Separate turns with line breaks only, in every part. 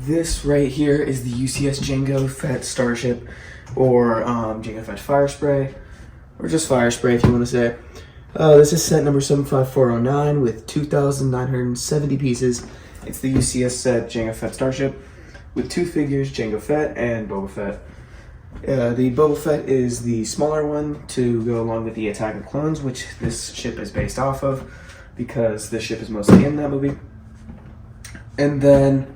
this right here is the UCS Jengo Fett Starship, or Jengo Fett Firespray, or just Firespray if you want to say. This is set number 75409 with 2,970 pieces. It's the UCS set Jengo Fett Starship with two figures, Jengo Fett and Boba Fett. The Boba Fett is the smaller one to go along with the Attack of Clones, which this ship is based off of, because this ship is mostly in that movie. And then,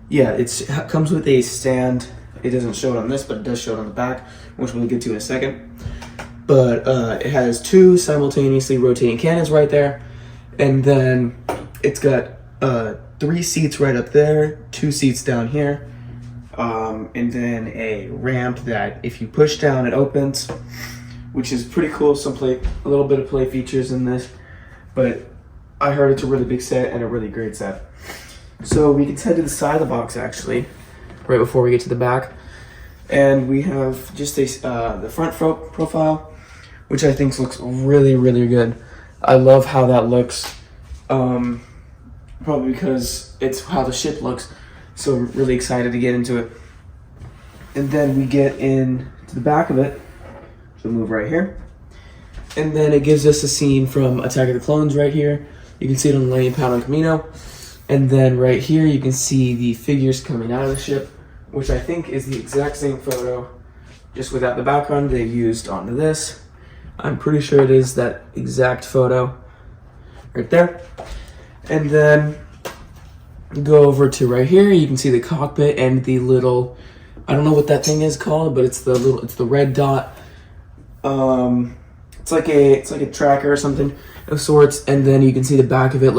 yeah, it comes with a stand. It doesn't show it on this, but it does show it on the back, which we'll get to in a second. But it has two simultaneously rotating cannons right there. And then it's got 3 seats right up there, 2 seats down here. And then a ramp that if you push down, it opens, which is pretty cool. A little bit of play features in this, but I heard it's a really big set and a really great set. So we can head to the side of the box actually, right before we get to the back. And we have just the front profile, which I think looks really, really good. I love how that looks, probably because it's how the ship looks. So I'm really excited to get into it. And then we get into the back of it. So move right here. And then it gives us a scene from Attack of the Clones right here. You can see it on the landing pad on Camino. And then right here you can see the figures coming out of the ship, which I think is the exact same photo, just without the background they used onto this. I'm pretty sure it is that exact photo right there. And then go over to right here, you can see the cockpit and the little, I don't know what that thing is called, but it's the red dot. It's like a tracker or something of sorts. And then you can see the back of it.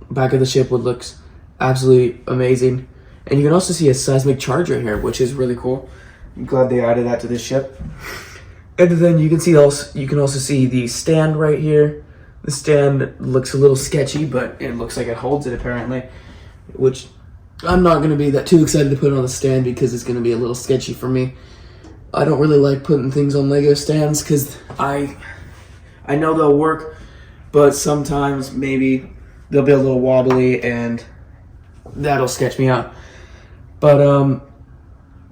Back of the ship looks absolutely amazing. And you can also see a seismic charge right here, which is really cool. I'm glad they added that to this ship. And then you can also see the stand right here. The stand looks a little sketchy, but it looks like it holds it apparently, which I'm not going to be that too excited to put on the stand because it's going to be a little sketchy for me. I don't really like putting things on Lego stands because I know they'll work, but sometimes maybe they'll be a little wobbly and that'll sketch me out. But you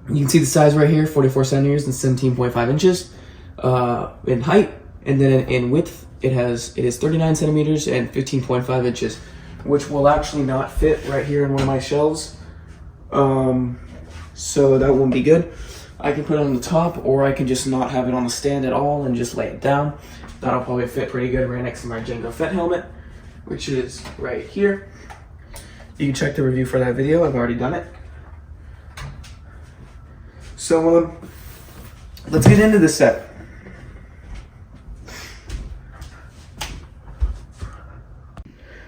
can see the size right here, 44 centimeters and 17.5 inches in height, and then in width it is 39 centimeters and 15.5 inches, which will actually not fit right here in one of my shelves. So that won't be good. I can put it on the top, or I can just not have it on the stand at all and just lay it down. That'll probably fit pretty good right next to my Jengo Fett helmet, which is right here. You can check the review for that video. I've already done it. So let's get into the set.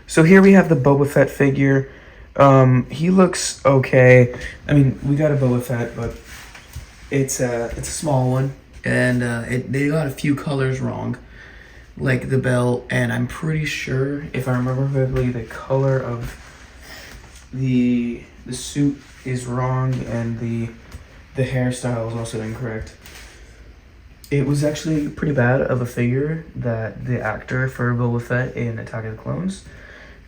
So here we have the Boba Fett figure. He looks okay. I mean, we got a Boba Fett, but it's a small one, and they got a few colors wrong, like the belt, and I'm pretty sure, if I remember correctly, the color of the suit is wrong, and the hairstyle is also incorrect. It was actually pretty bad of a figure that the actor for Boba Fett in Attack of the Clones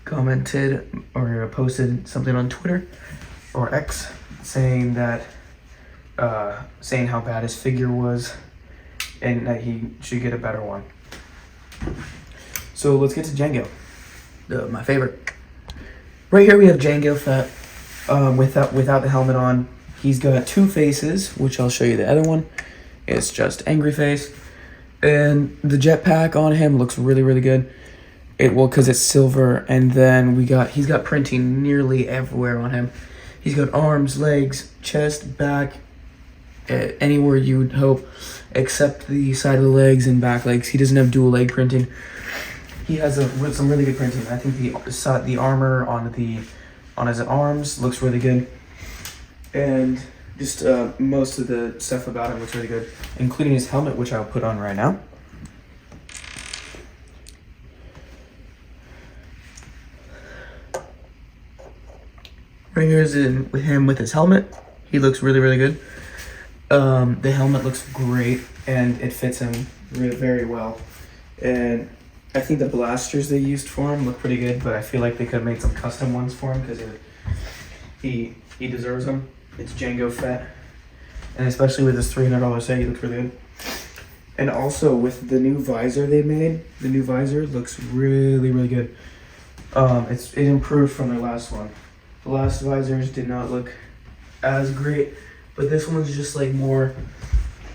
commented or posted something on Twitter or X saying that saying how bad his figure was and that he should get a better one. So let's get to Jengo, my favorite. Right here we have Jengo Fett without the helmet on. He's got 2 faces, which I'll show you the other one. It's just angry face, and the jetpack on him looks really, really good. Because it's silver, and then he's got printing nearly everywhere on him. He's got arms, legs, chest, back, anywhere you would hope, except the side of the legs and back legs. He doesn't have dual leg printing. He has some really good printing. I think the armor on his arms looks really good, and just most of the stuff about him looks really good, including his helmet, which I'll put on right now. Right here is him with his helmet. He looks really, really good. The helmet looks great, and it fits him very well. And I think the blasters they used for him look pretty good, but I feel like they could have made some custom ones for him because he He deserves them. It's Jengo Fett. And especially with this $300 set, he looks really good. And also with the new visor they made, the new visor looks really, really good. It improved from their last one. The last visors did not look as great, but this one's just like more,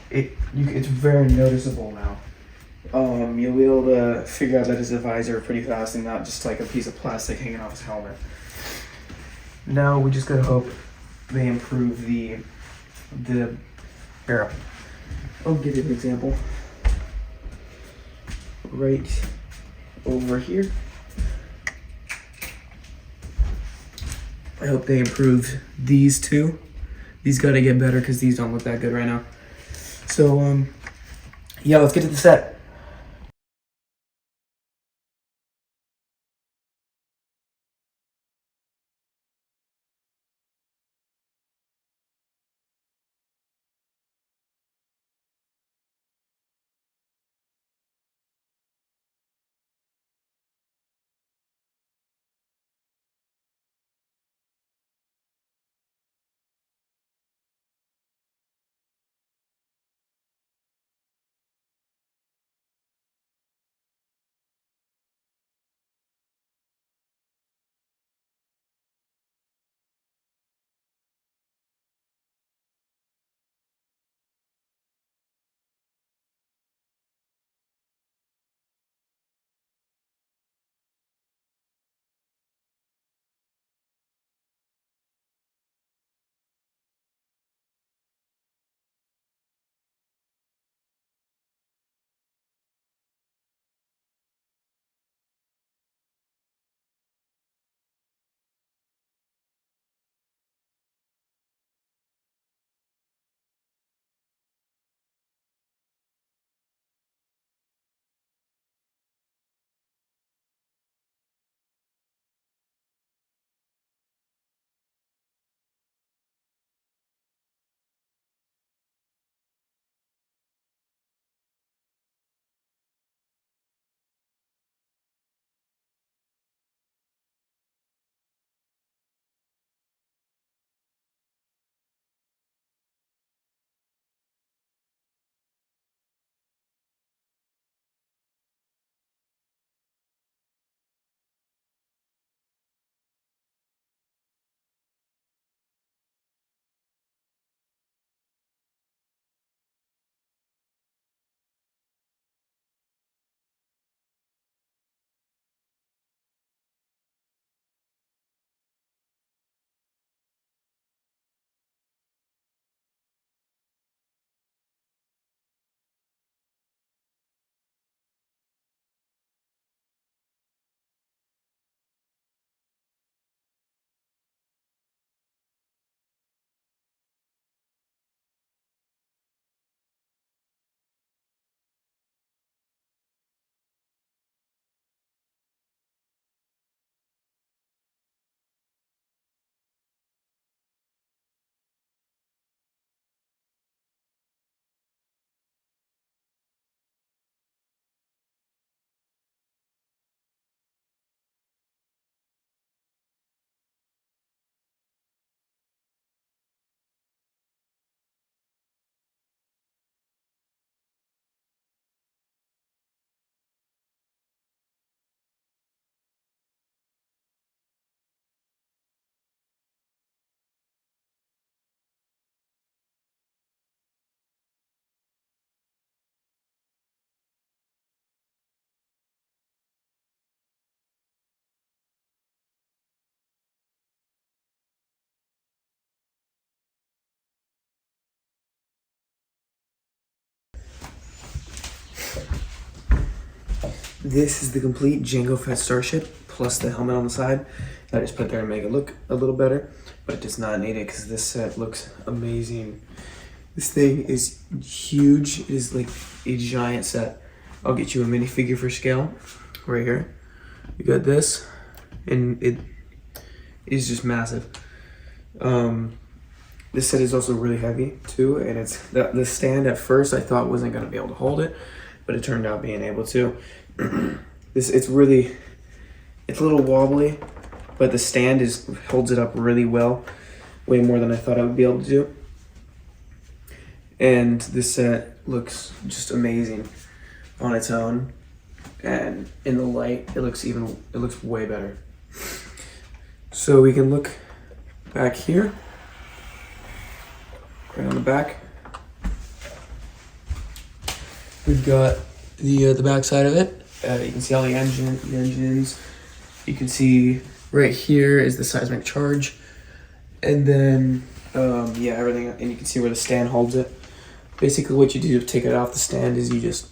it's very noticeable now. You'll be able to figure out that it's a visor pretty fast and not just like a piece of plastic hanging off his helmet. Now we just gotta hope they improve the here. I'll give you an example. Right over here. I hope they improved these two. These gotta get better because these don't look that good right now. So yeah, let's get to the set. This is the complete Jengo Fett Starship, plus the helmet on the side. I just put there to make it look a little better, but it does not need it because this set looks amazing. This thing is huge. It is like a giant set. I'll get you a minifigure for scale right here. You got this, and it is just massive. This set is also really heavy too, and it's the stand at first I thought wasn't going to be able to hold it, but it turned out being able to. It's a little wobbly, but the stand holds it up really well. way more than I thought I would be able to do. And this set looks just amazing on its own, and in the light it looks way better. So we can look back here, right on the back. We've got the back side of it. You can see all the engines. You can see right here is the seismic charge, and then yeah, everything. And you can see where the stand holds it. Basically, what you do to take it off the stand is you just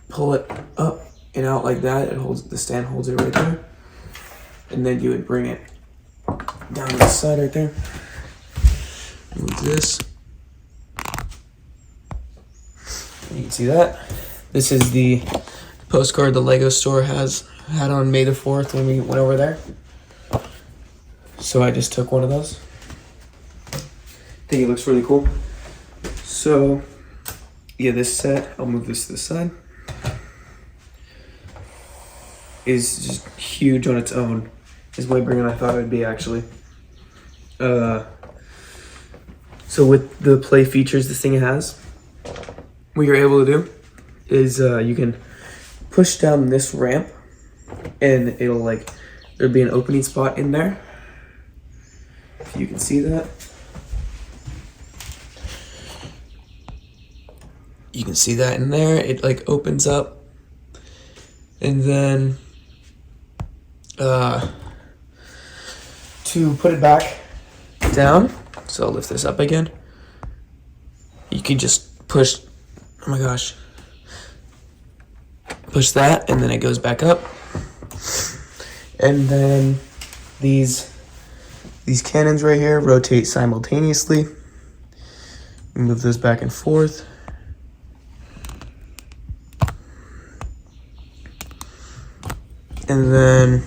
pull it up and out like that. The stand holds it right there, and then you would bring it down to the side right there. Move this. And you can see that. This is the postcard the Lego store had on May the 4th when we went over there. So I just took one of those. I think it looks really cool. So yeah, this set, I'll move this to the side, is just huge on its own. It's way bigger than I thought it would be, actually. So with the play features this thing has, what you're able to do is you can push down this ramp, and it'll there'll be an opening spot in there. If you can see that. You can see that in there. It opens up, and then to put it back down, so I'll lift this up again. You can just push, oh my gosh, push that, and then it goes back up. And then these cannons right here rotate simultaneously. Move those back and forth. And then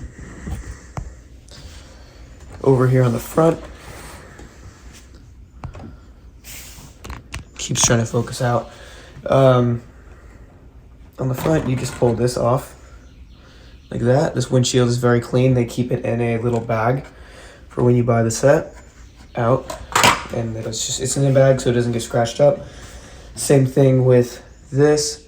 over here on the front, keeps trying to focus out. On the front, you just pull this off like that. This windshield is very clean. They keep it in a little bag for when you buy the set out, and it's in a bag so it doesn't get scratched up. Same thing with this.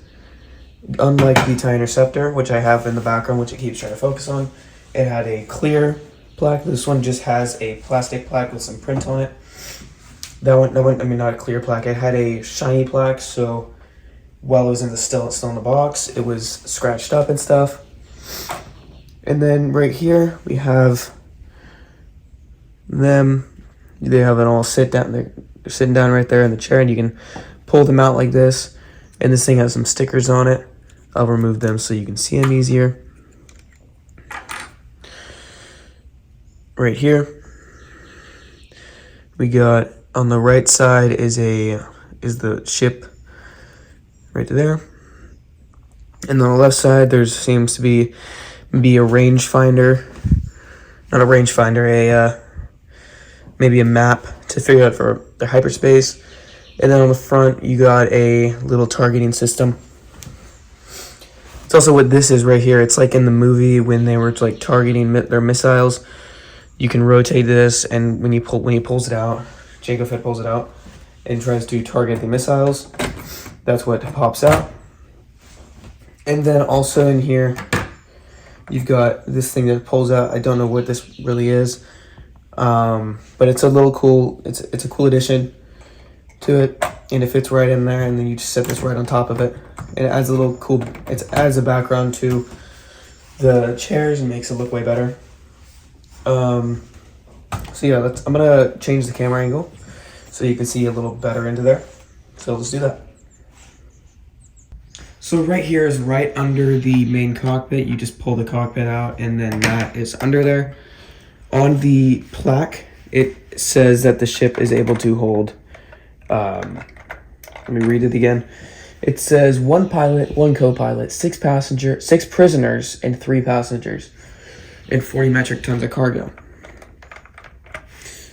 Unlike the TIE Interceptor, which I have in the background, which it keeps trying to focus on, it had a clear plaque. This one just has a plastic plaque with some print on it. That one, I mean, not a clear plaque. It had a shiny plaque, so while it was still in the box, it was scratched up and stuff. And then right here we have them. They have it all sit down. They're sitting down right there in the chair, and you can pull them out like this. And this thing has some stickers on it. I'll remove them so you can see them easier. Right here, we got on the right side is the ship right there, and on the left side there seems to be a rangefinder, not a rangefinder, maybe a map to figure out for their hyperspace. And then on the front you got a little targeting system. It's also what this is right here. It's like in the movie when they were targeting their missiles. You can rotate this, and when he pulls it out, Jengo Fett pulls it out and tries to target the missiles. That's what pops out. And then also in here, you've got this thing that pulls out. I don't know what this really is, but it's a little cool. It's a cool addition to it, and it fits right in there. And then you just set this right on top of it, and it adds a little cool. It adds a background to the chairs and makes it look way better. So yeah, I'm gonna change the camera angle so you can see a little better into there. So let's do that. So right here is right under the main cockpit. You just pull the cockpit out, and then that is under there. On the plaque, it says that the ship is able to hold, let me read it again. It says 1 pilot, 1 co-pilot, 6 prisoners, and 3 passengers, and 40 metric tons of cargo.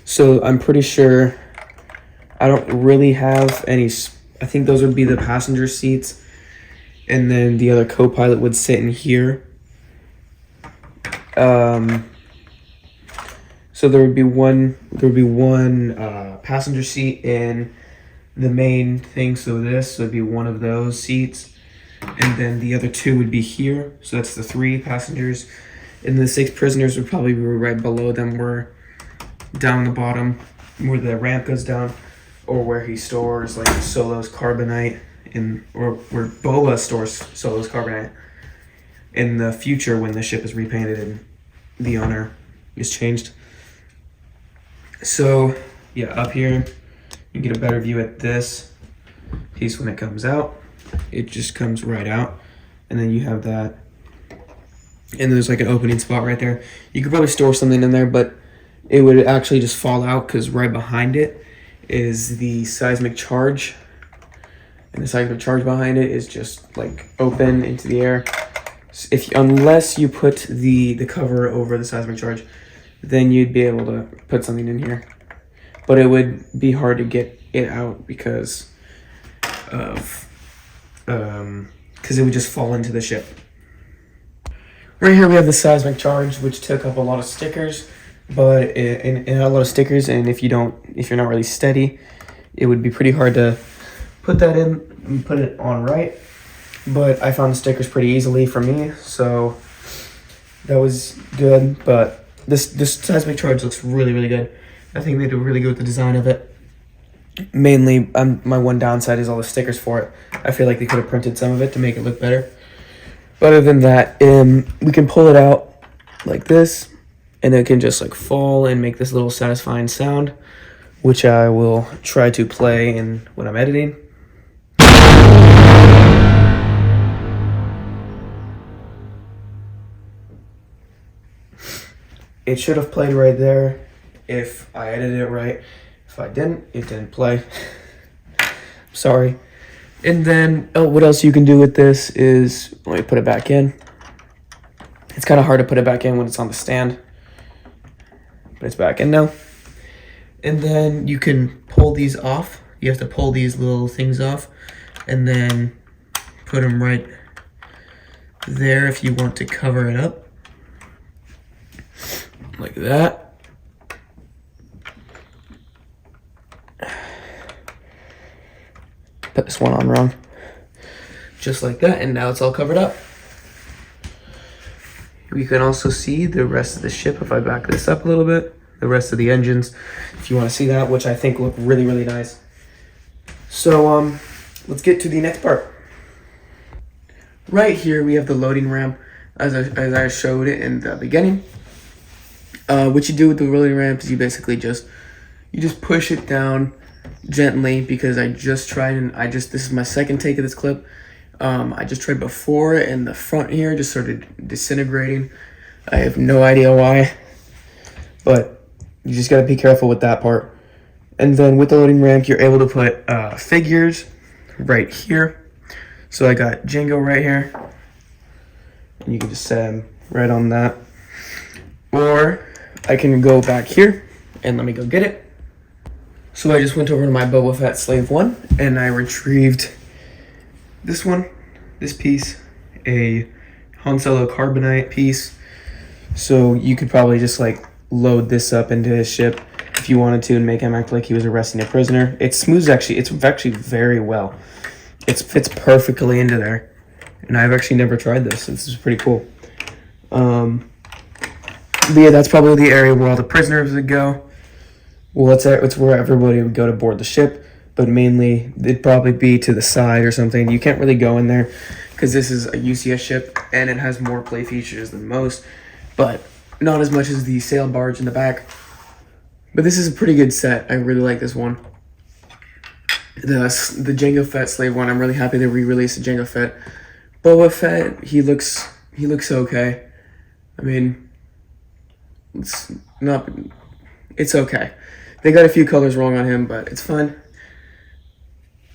So I'm pretty sure, I don't really have any, I think those would be the passenger seats, and then the other co-pilot would sit in here. So So there would be one passenger seat in the main thing. So this would be one of those seats, and then the other two would be here. So that's the 3 passengers, and the 6 prisoners would probably be right below them, where down the bottom where the ramp goes down, or where he stores like Solo's carbonite, or where Boba stores Solo's carbonite in the future when the ship is repainted and the owner is changed. So yeah, up here you get a better view at this piece. When it comes out, it just comes right out, and then you have that, and there's like an opening spot right there. You could probably store something in there, but it would actually just fall out because right behind it is the seismic charge, and the seismic charge behind it is just like open into the air. Unless you put the cover over the seismic charge, then you'd be able to put something in here, but it would be hard to get it out because it would just fall into the ship. Right here we have the seismic charge, which took up a lot of stickers, but it had a lot of stickers, and if you're not really steady, it would be pretty hard to put that in and put it on right. But I found the stickers pretty easily for me, so that was good. But this seismic charge looks really, really good. I think they did really good with the design of it. Mainly, my one downside is all the stickers for it. I feel like they could have printed some of it to make it look better. But other than that, we can pull it out like this, and it can just like fall and make this little satisfying sound, which I will try to play in when I'm editing. It should have played right there if I edited it right. If I didn't, it didn't play. Sorry. And then what else you can do with this is, let me put it back in. It's kind of hard to put it back in when it's on the stand, but it's back in now. And then you can pull these off. You have to pull these little things off and then put them right there if you want to cover it up. Like that. Put this one on wrong. Just like that, and now it's all covered up. We can also see the rest of the ship if I back this up a little bit. The rest of the engines, if you want to see that, which I think look really, really nice. So let's get to the next part. Right here we have the loading ramp, as I showed it in the beginning. What you do with the loading ramp is you basically just push it down gently, because I just tried, and this is my second take of this clip. I just tried before, and the front here just started disintegrating. I have no idea why, but you just gotta be careful with that part. And then with the loading ramp, you're able to put figures right here. So I got Jengo right here, and you can just set him right on that. Or I can go back here, and let me go get it. So I just went over to my Boba Fett Slave 1, and I retrieved this one, this piece, a Han Solo carbonite piece. So you could probably just like load this up into his ship if you wanted to and make him act like he was arresting a prisoner. It smooths actually, it's actually very well. It fits perfectly into there. And I've actually never tried this. This is pretty cool. But yeah, that's probably the area where all the prisoners would go. Well, it's where everybody would go to board the ship, but mainly it'd probably be to the side or something. You can't really go in there because this is a UCS ship and it has more play features than most, but not as much as the sail barge in the back. But this is a pretty good set. I really like this one. The Jengo Fett Slave 1, I'm really happy they re-released the Jengo Fett. Boba Fett, he looks okay. I mean, it's okay. They got a few colors wrong on him, but it's fine.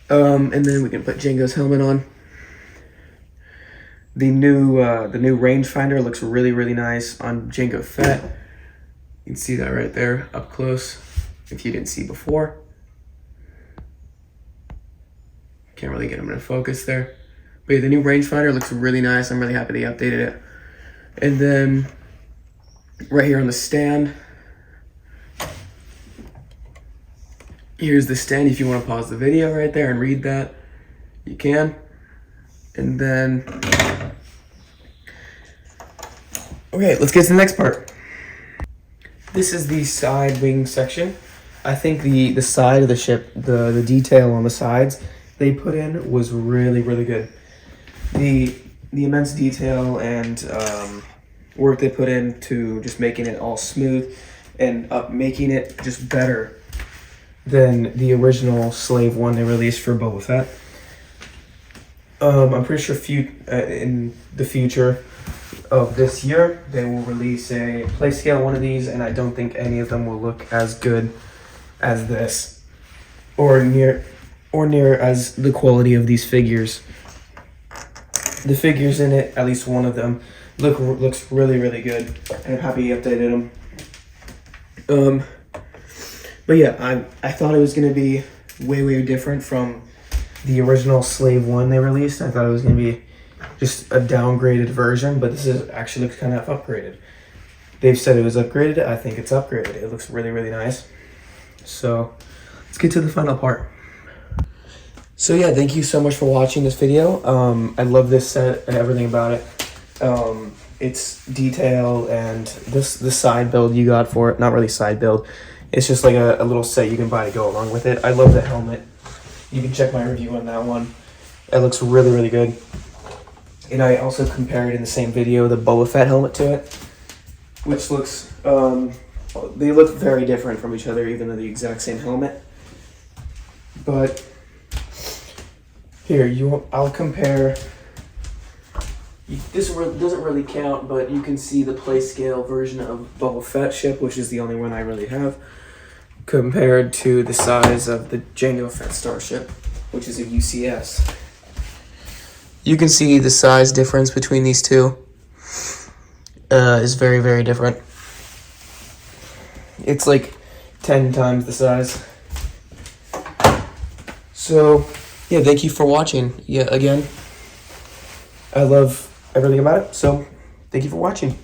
And then we can put Jengo's helmet on. The new rangefinder looks really, really nice on Jengo Fett. You can see that right there up close if you didn't see before. Can't really get him in focus there. But yeah, the new rangefinder looks really nice. I'm really happy they updated it. And then right here on the stand, Here's the stand. If you want to pause the video right there and read that, you can. And then, okay, let's get to the next part. This is the side wing section. I think the side of the ship, the detail on the sides they put in was really, really good. The immense detail and work they put into just making it all smooth and making it just better than the original Slave 1 they released for Boba Fett. I'm pretty sure in the future of this year, they will release a play scale one of these, and I don't think any of them will look as good as this, or near as the quality of these figures. The figures in it, at least one of them, looks really, really good, and I'm happy you updated them. But yeah, I thought it was gonna be way, way different from the original Slave 1 they released. I thought it was gonna be just a downgraded version, but this is actually looks kind of upgraded. They've said it was upgraded. I think it's upgraded. It looks really, really nice. So let's get to the final part. So yeah, thank you so much for watching this video. I love this set and everything about it. Its detail and this side build you got for it. Not really side build. It's just like a little set you can buy to go along with it. I love the helmet. You can check my review on that one. It looks really, really good. And I also compared in the same video the Boba Fett helmet to it, which looks, they look very different from each other, even though the exact same helmet. But here, I'll compare. This doesn't really count, but you can see the play scale version of Boba Fett ship, which is the only one I really have, compared to the size of the Jengo Fett starship, which is a UCS. You can see the size difference between these two is very, very different. It's like 10 times the size. So, yeah, thank you for watching. Yeah, again, I love everything about it, so thank you for watching.